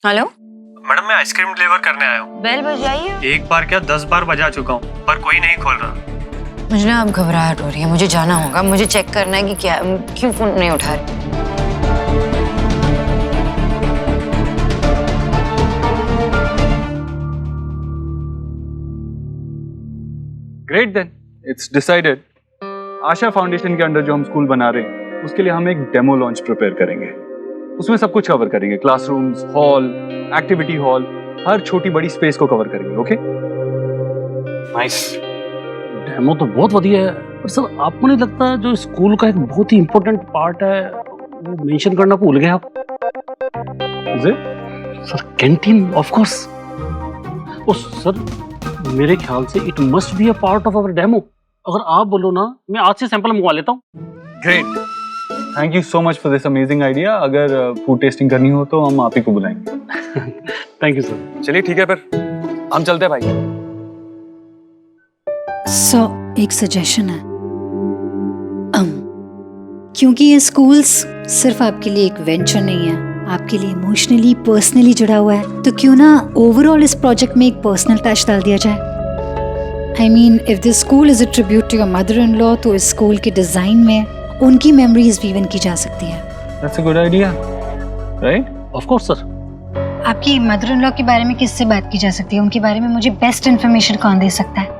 Hello madam, मैं ice cream deliver करने आया हूँ। बेल बजाई है। एक बार क्या 10 बार बजा चुका हूँ, पर कोई नहीं खोल रहा। मुझे ना अब घबराहट हो रही है, मुझे जाना होगा, मुझे चेक करना है कि क्या क्यों फोन नहीं उठा रहे। Great then, it's decided. Asha foundation के अंडर जो हम स्कूल बना रहे हैं उसके लिए हम एक डेमो लॉन्च प्रिपेयर करेंगे। उसमें सब कुछ कवर करेंगे, क्लासरूम्स, हॉल, एक्टिविटी हॉल, हर छोटी बड़ी स्पेस को कवर करेंगे। Okay nice. डेमो तो बहुत बढ़िया है, पर सर आपको नहीं लगता जो स्कूल का एक बहुत ही इंपॉर्टेंट पार्ट है वो मेंशन करना भूल गए आप? Sir canteen of course. Oh sir, मेरे ख्याल से it must be a part of our demo. अगर आप बोलो ना, मैं आज से सैंपल मंगवा लेता हूँ। Great, thank you so much for this amazing idea. अगर फूड टेस्टिंग करनी हो तो हम आप ही को बुलाएंगे। Thank you sir. चलिए ठीक है, फिर हम चलते हैं भाई। एक सजेशन है। क्योंकि ये स्कूल्स सिर्फ आपके लिए एक वेंचर नहीं है, आपके लिए इमोशनली पर्सनली जुड़ा हुआ है, तो क्यों ना ओवरऑल इस प्रोजेक्ट में एक पर्सनल टच डाल दिया जाए। I mean, if this school is a tribute to your mother in law, तो इस स्कूल के डिजाइन में उनकी मेमोरीज वीवन की जा सकती है। That's a good idea, right? Of course sir. आपकी मदर इन लॉ के बारे में किससे बात की जा सकती है? उनके बारे में मुझे बेस्ट इन्फॉर्मेशन कौन दे सकता है?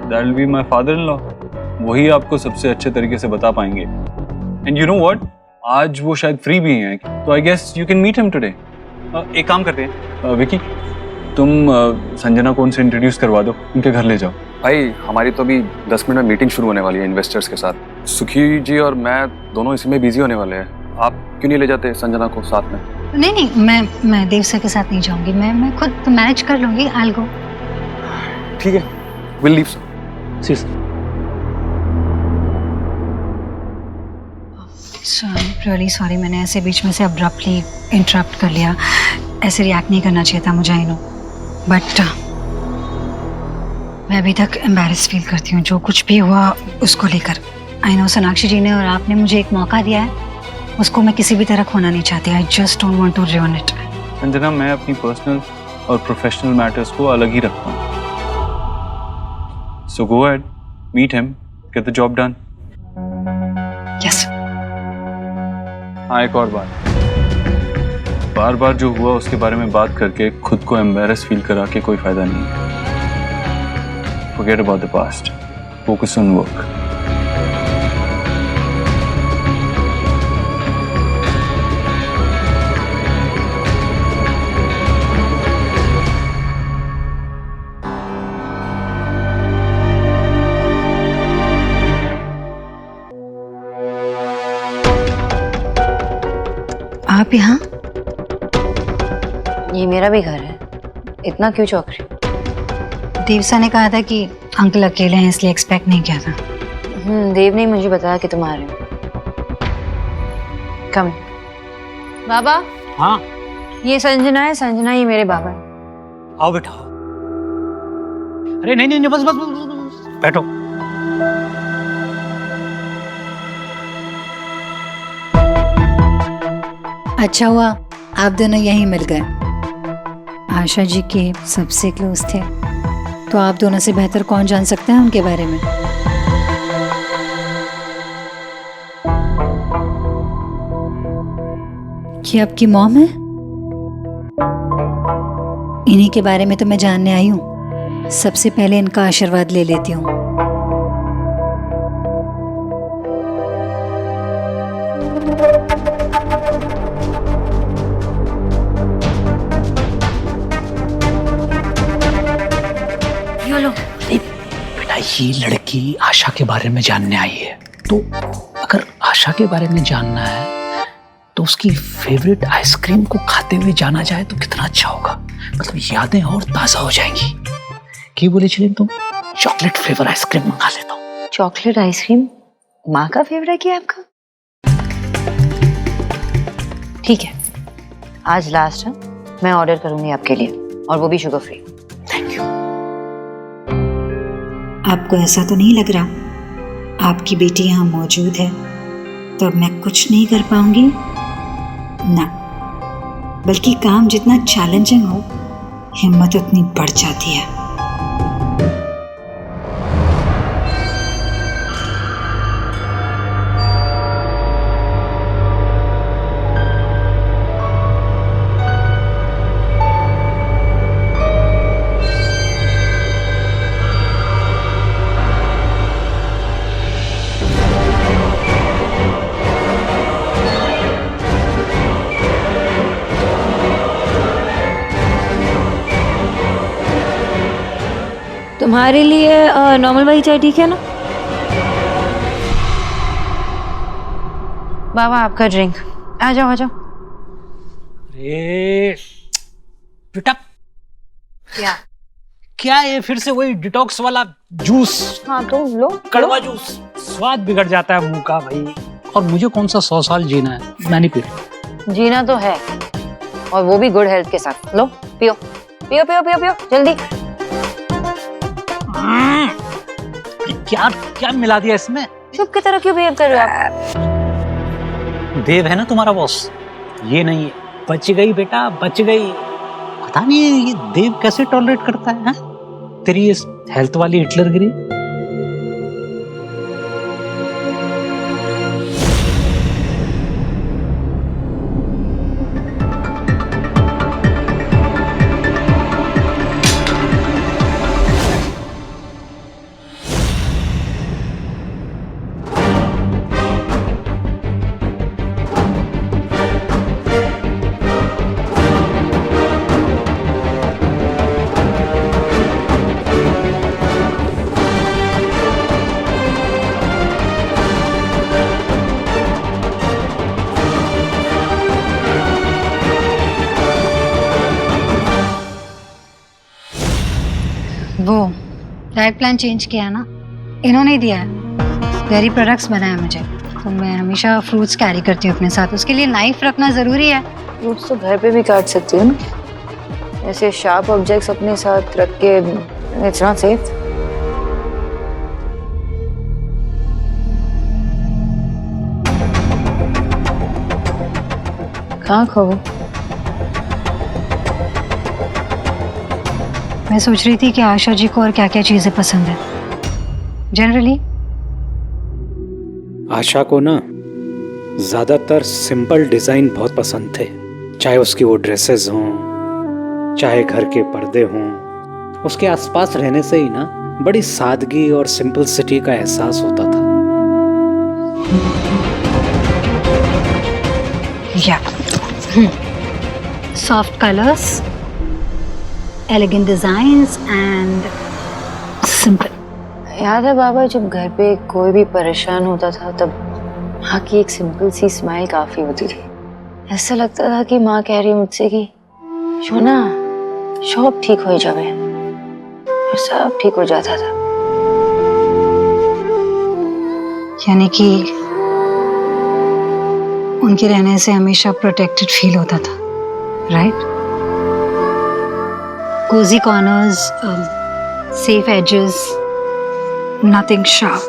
That will be my father-in-law. वही आपको सबसे अच्छे तरीके से बता पाएंगे। And you know what? आज वो शायद फ्री भी हैं, तो I guess you can meet him today. एक काम करते हैं, विकी, तुम संजना को उनसे इंट्रोड्यूस करवा दो, उनके घर ले जाओ। भाई, हमारी तो अभी 10 मिनट में मीटिंग शुरू होने वाली है इन्वेस्टर्स के साथ। सुखी जी और मैं दोनों इसी में बिजी होने वाले हैं। आप क्यों नहीं ले जाते संजना को साथ में? नहीं, मैं देव सर के साथ नहीं जाऊंगी। मैं खुद मैनेज कर लूंगी। I'll go. ठीक है, we'll leave. जी सर। रियली सॉरी, मैंने ऐसे बीच में से अब्रप्टली इंटरप्ट कर लिया। ऐसे रिएक्ट नहीं करना चाहिए था मुझे, आई नो, बट मैं अभी तक एम्बैरेस फील करती हूँ जो कुछ भी हुआ उसको लेकर। आई नो सोनाक्षी जी ने और आपने मुझे एक मौका दिया है, उसको मैं किसी भी तरह खोना नहीं चाहती। I just don't want to ruin it. Sanjana, मैं अपनी पर्सनल और प्रोफेशनल मैटर्स को अलग ही रखता हूँ। So go ahead, meet him, get the job done. Yes. हाँ, एक और बात, बार बार जो हुआ उसके बारे में बात करके खुद को एम्बैरस फील करा के कोई फायदा नहीं है। Forget about the past. Focus on work. आप यहाँ? ये मेरा भी घर है, इतना क्यों चौंक रही? देव सर ने कहा था कि अंकल अकेले हैं, इसलिए एक्सपेक्ट नहीं किया था। देव ने मुझे बताया कि तुम आ रहे हो। कम बाबा। हाँ ये संजना है, संजना ये मेरे बाबा है। आओ बेटा। अरे नहीं, बस बैठो। अच्छा हुआ आप दोनों यहीं मिल गए। आशा जी के सबसे क्लोज थे, तो आप दोनों से बेहतर कौन जान सकता है उनके बारे में। ये आपकी मॉम है? इन्हीं के बारे में तो मैं जानने आई हूँ। सबसे पहले इनका आशीर्वाद ले लेती हूँ। बेटा, ये लड़की आशा के बारे में जानने आई है, तो अगर आशा के बारे में जानना है तो उसकी फेवरेट आइसक्रीम को खाते हुए जाना जाए तो कितना अच्छा होगा। मतलब यादें और ताजा हो जाएंगी। क्या बोले चले, तुम चॉकलेट फ्लेवर आइसक्रीम मंगा लेता हूँ। चॉकलेट आइसक्रीम माँ का फेवरेट है आपका? ठीक है, आज लास्ट है, मैं ऑर्डर करूंगी आपके लिए, और वो भी शुगर फ्री। Thank you. आपको ऐसा तो नहीं लग रहा आपकी बेटी यहाँ मौजूद है तो अब मैं कुछ नहीं कर पाऊंगी? ना, बल्कि काम जितना चैलेंजिंग हो, हिम्मत उतनी बढ़ जाती है। तुम्हारे लिए नॉर्मल वाली चाय ठीक है ना? बाबा आपका ड्रिंक। आ जाओ आ जाओ। अरे बेटा, क्या ये फिर से वही डिटॉक्स वाला जूस? हाँ तो लो। कड़वा जूस, स्वाद बिगड़ जाता है मुंह का भाई। और मुझे कौन सा 100 साल जीना है, मैं नहीं पी रहा। जीना तो है, और वो भी गुड हेल्थ के साथ। लो पियो पियो पियो पियो पियो जल्दी। क्या क्या मिला दिया इसमें? चुप की तरह क्यों बिहेव कर रहे हो आप? देव है ना तुम्हारा बॉस, ये नहीं है। बच गई बेटा, बच गई। पता नहीं ये देव कैसे टॉलरेट करता है, तेरी इस हेल्थ वाली हिटलरगिरी। वो डाइट प्लान चेंज किया ना, इन्होंने ही दिया है। डेयरी प्रोडक्ट्स बनाया मुझे, तो मैं हमेशा फ्रूट्स कैरी करती हूँ अपने साथ। उसके लिए नाइफ रखना ज़रूरी है। फ्रूट्स तो घर पे भी काट सकती हो ना, ऐसे शार्प ऑब्जेक्ट्स अपने साथ रख के। It's not safe. कहाँ खो गए? मैं सोच रही थी कि आशा जी को और क्या क्या चीज़ें पसंद है जनरली। आशा को ना ज़्यादातर सिंपल डिज़ाइन बहुत पसंद थे, चाहे उसकी वो ड्रेसेस हों, चाहे घर के पर्दे हों। उसके आसपास रहने से ही ना बड़ी सादगी और सिंपलिसिटी का एहसास होता था। या soft colours, elegant designs and simple. याद है बाबा, जब घर पे कोई भी परेशान होता था तब माँ की एक सिंपल सी स्माइल काफी होती थी। ऐसा लगता था कि माँ कह रही मुझसे कि शोना सब ठीक हो जावे, और सब ठीक हो जाता था। यानी कि उनके रहने से हमेशा प्रोटेक्टेड फील होता था, right? Cozy corners, safe edges, nothing sharp.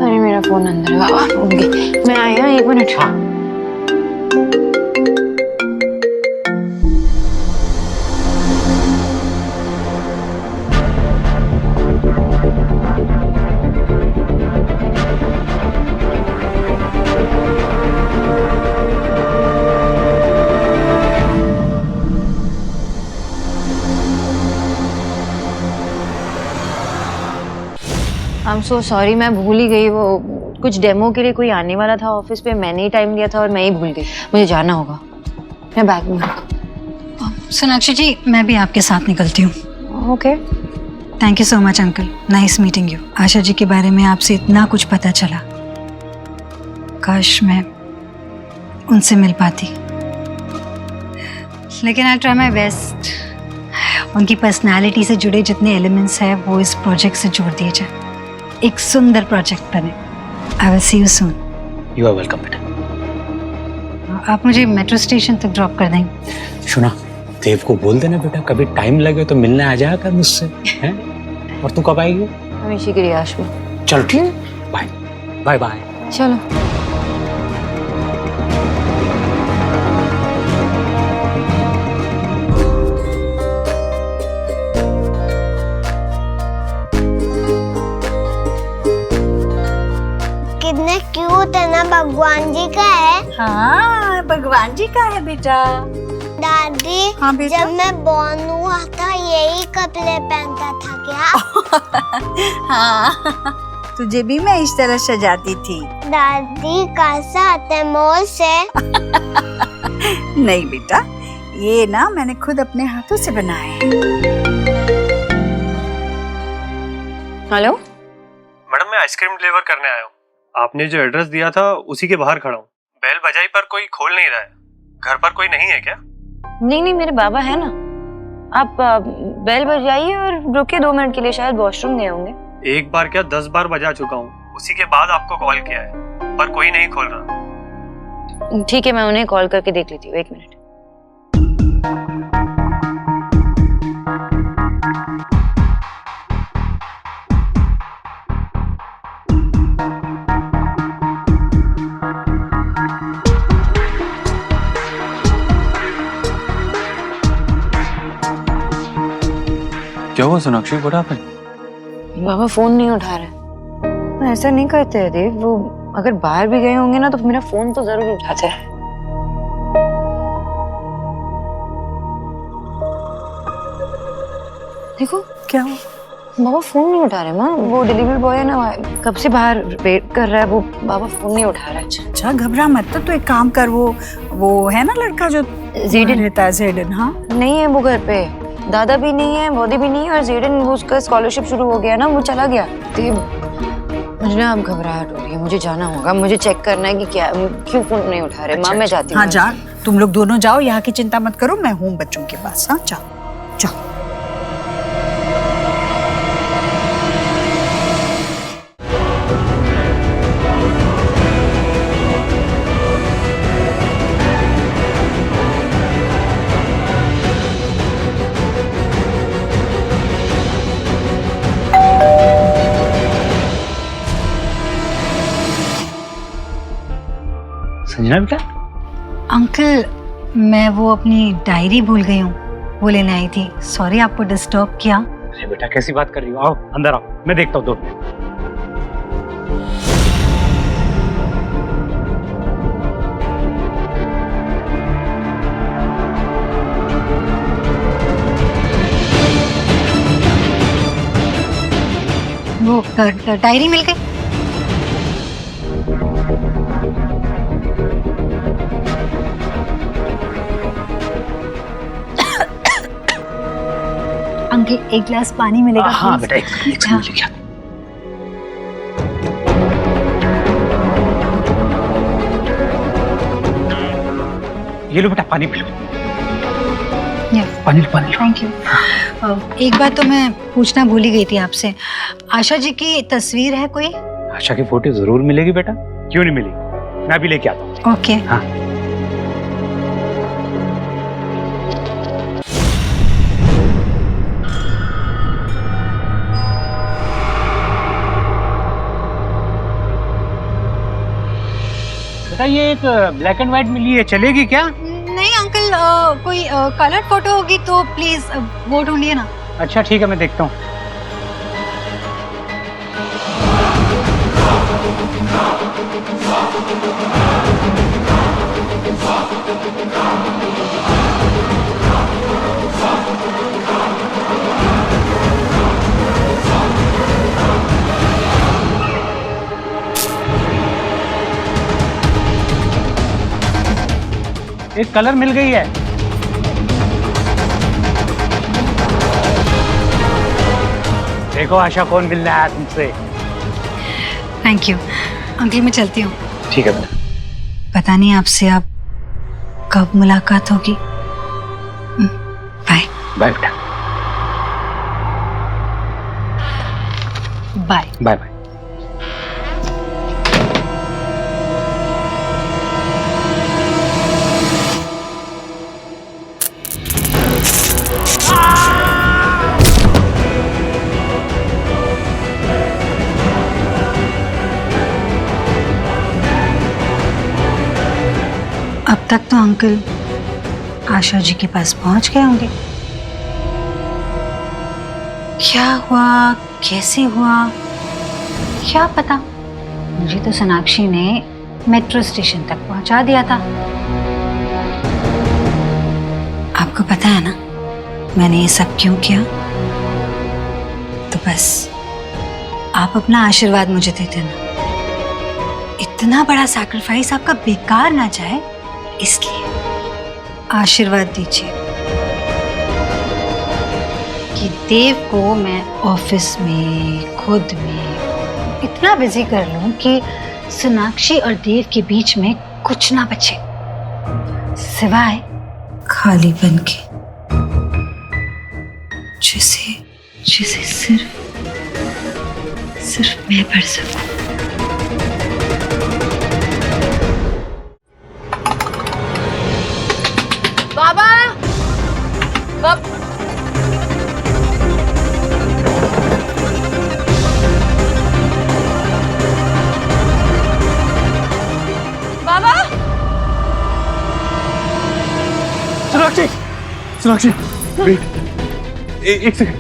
अरे मेरा फोन अंदर है बाबा, भूल गई। मैं आई हूँ, 1 मिनट। हाँ। I'm so sorry, मैं भूल ही गई। वो कुछ डेमो के लिए कोई आने वाला था ऑफिस पे, मैंने ही टाइम दिया था और मैं ही भूल गई। मुझे जाना होगा, मैं बैग में। सोनाक्षी जी, मैं भी आपके साथ निकलती हूँ। Okay. Thank you so much uncle, nice meeting you. Asha ji के बारे में आपसे इतना कुछ पता चला, काश मैं उनसे मिल पाती। लेकिन आई ट्राई माई बेस्ट। उनकी पर्सनालिटी से जुड़े जितने एलिमेंट्स हैं वो इस प्रोजेक्ट से जोड़ दिए जाए, एक सुंदर प्रोजेक्ट बने। I will see you soon. You are welcome बेटा। आप मुझे मेट्रो स्टेशन तक ड्रॉप कर देंगे? सुना, देव को बोल देना बेटा, कभी टाइम लगे तो मिलने आ जाया कर मुझसे, हैं? और तू कब आएगी? हमेशा की रियाश में। चलो ठीक, बाय बाय बाय। चलो। भगवान जी का है? हाँ भगवान जी का है बेटा। दादी, हाँ बेटा। जब मैं बॉर्न हुआ था यही कपड़े पहनता था क्या? हाँ तुझे भी मैं इस तरह सजाती थी। दादी कहाँ से आते मॉल से? नहीं बेटा, ये ना मैंने खुद अपने हाथों से बनाए हैं। हेलो, मैडम मैं आइसक्रीम डिलीवर करने आया हूँ। आपने जो एड्रेस दिया था उसी के बाहर खड़ा हूँ। बेल बजाई पर कोई खोल नहीं रहा है। घर पर कोई नहीं है क्या? नहीं मेरे बाबा है ना। आप बेल बजाइए और रुकिए 2 मिनट के लिए, शायद वॉशरूम गए होंगे। एक बार क्या 10 बार बजा चुका हूँ, उसी के बाद आपको कॉल किया है, पर कोई नहीं खोल रहा। ठीक है, मैं उन्हें कॉल करके देख लेती हूँ, 1 मिनट। क्या हुआ Sonakshi, what happened? Baba phone नहीं उठा रहे। ऐसा नहीं करते हैं देव, वो अगर बाहर भी गए होंगे ना तो मेरा फोन तो जरूर उठाते हैं। देखो क्या हुआ? बाबा फोन नहीं उठा रहे माँ। वो डिलीवरी बॉय है ना, कब से बाहर वेट कर रहा है, वो बाबा फोन नहीं उठा रहा है। अच्छा घबरा मत, तो एक काम कर, वो है ना लड़का जो जेडन रहता है, जेडन। हाँ नहीं है वो घर पे, दादा भी नहीं है, बॉडी भी नहीं है, और जेडन वो उसका स्कॉलरशिप शुरू हो गया ना, वो चला गया। मुझे ना अब घबराहट हो रही है, मुझे जाना होगा, मुझे चेक करना है कि क्या क्यों फोन नहीं उठा रहे। माँ मैं जाती हूँ। हाँ जा, तुम लोग दोनों जाओ, यहाँ की चिंता मत करो, मैं हूँ बच्चों के पास। हाँ जाओ जाओ। संजना बेटा, अंकल मैं वो अपनी डायरी भूल गई हूँ, वो लेने आई थी। सॉरी आपको डिस्टर्ब किया। अरे बेटा कैसी बात कर रही हो, आओ अंदर आओ, मैं देखता हूँ 2 मिनट। वो डायरी मिल गई? अंकल एक गिलास पानी मिलेगा? हाँ please? बेटा, एक सेकंड लेके आ। ये लो बेटा, पानी पी लो। पानी लो, पानी लो। Thank you. एक बात तो मैं पूछना भूल ही गई थी आपसे, आशा जी की तस्वीर है कोई? आशा की फोटो जरूर मिलेगी बेटा, क्यों नहीं मिलेगी, मैं अभी लेके आता हूँ। ओके। हाँ बेटा, ये एक ब्लैक एंड व्हाइट मिली है, चलेगी क्या? नहीं अंकल, कोई कलर फोटो होगी तो प्लीज वो ढूंढिए ना। अच्छा ठीक है, मैं देखता हूँ। एक कलर मिल गई है। देखो आशा, कौन मिल रहा है तुमसे। थैंक यू अंकल, मैं चलती हूँ। ठीक है बेटा। पता नहीं आपसे अब कब मुलाकात होगी। बाय। बाय बेटा। Bye bye bye. अब तक तो अंकल आशा जी के पास पहुंच गए होंगे। क्या हुआ, कैसे हुआ, क्या पता। मुझे तो सोनाक्षी ने मेट्रो स्टेशन तक पहुंचा दिया था। आपको पता है ना मैंने ये सब क्यों किया? तो बस आप अपना आशीर्वाद मुझे दे देना। इतना बड़ा सैक्रिफाइस आपका बेकार ना जाए, इसलिए आशीर्वाद दीजिए कि देव को मैं ऑफिस में खुद में इतना बिजी कर लूं कि सोनाक्षी और देव के बीच में कुछ ना बचे सिवाय खालीपन के, जिसे सिर्फ मैं भर सकूं। बाबा बाबा सोनाक्षी, सोनाक्षी, वेट, एक सेकंड।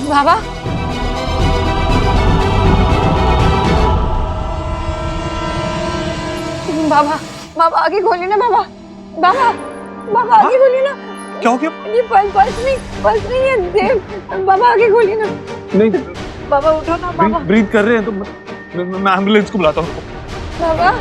बाबा बाबा बाबा आगे खोलिए ना बाबा। बाबा बाबा आगे खोलिए ना। क्या हो गया? ये पल्स नहीं है देव। बाबा आगे खोलिए ना। नहीं, बाबा उठो ना बाबा। ब्रीथ कर रहे हैं तो मैं एम्बुलेंस को बुलाता हूँ। बाबा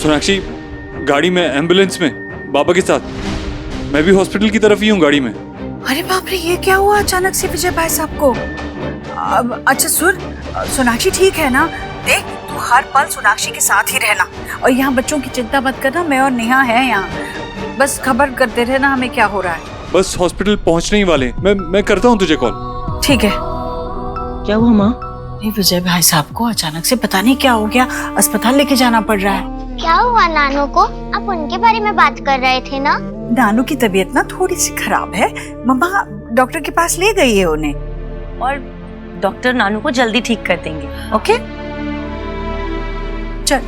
सोनाक्षी, गाड़ी में, एम्बुलेंस में, बाबा के साथ। मैं भी हॉस्पिटल की तरफ ही हूँ गाड़ी में। अरे बाप रे, ये क्या हुआ अचानक से विजय भाई साहब को? अच्छा सुन, सोनाक्षी ठीक है ना? देख तू हर पल सोनाक्षी के साथ ही रहना और यहाँ बच्चों की चिंता मत करना। मैं और नेहा है यहाँ, बस खबर करते रहना हमें क्या हो रहा है। बस हॉस्पिटल पहुँचने ही वाले। मैं करता हूँ तुझे कॉल। ठीक है। क्या हुआ माँ? विजय भाई साहब को अचानक से पता नहीं क्या हो गया, अस्पताल लेके जाना पड़ रहा है। क्या हुआ नानू को? आप उनके बारे में बात कर रहे थे ना? नानू की तबीयत ना थोड़ी सी खराब है, मम्मा डॉक्टर के पास ले गई है उन्हें और डॉक्टर नानू को जल्दी ठीक कर देंगे। ओके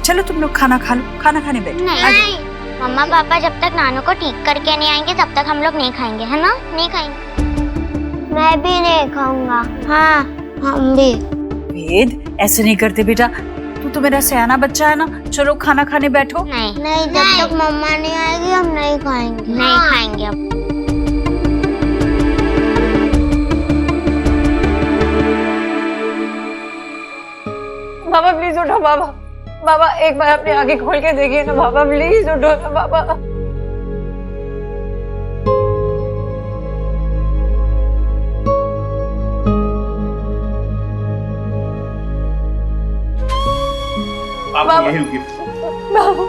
चलो तुम लोग खाना खा लो, खाना खाने बैठो। नहीं मम्मा पापा जब तक नानू को ठीक करके नहीं आएंगे तब तक हम लोग नहीं खाएंगे, है ना? नहीं खाएंगे। मैं भी नहीं खाऊंगा। हाँ हम भी। वेद ऐसे नहीं करते बेटा, तू तो मेरा सयाना बच्चा है ना। चलो खाना खाने बैठो। नहीं जब तक मम्मा नहीं आएगी हम नहीं खाएंगे। नहीं खाएंगे अब। बाबा प्लीज उठो बाबा। बाबा एक बार अपनी आंखें खोल के देखिए ना बाबा, प्लीज उठो ना बाबा। आप यहीं रुकिए। बाबा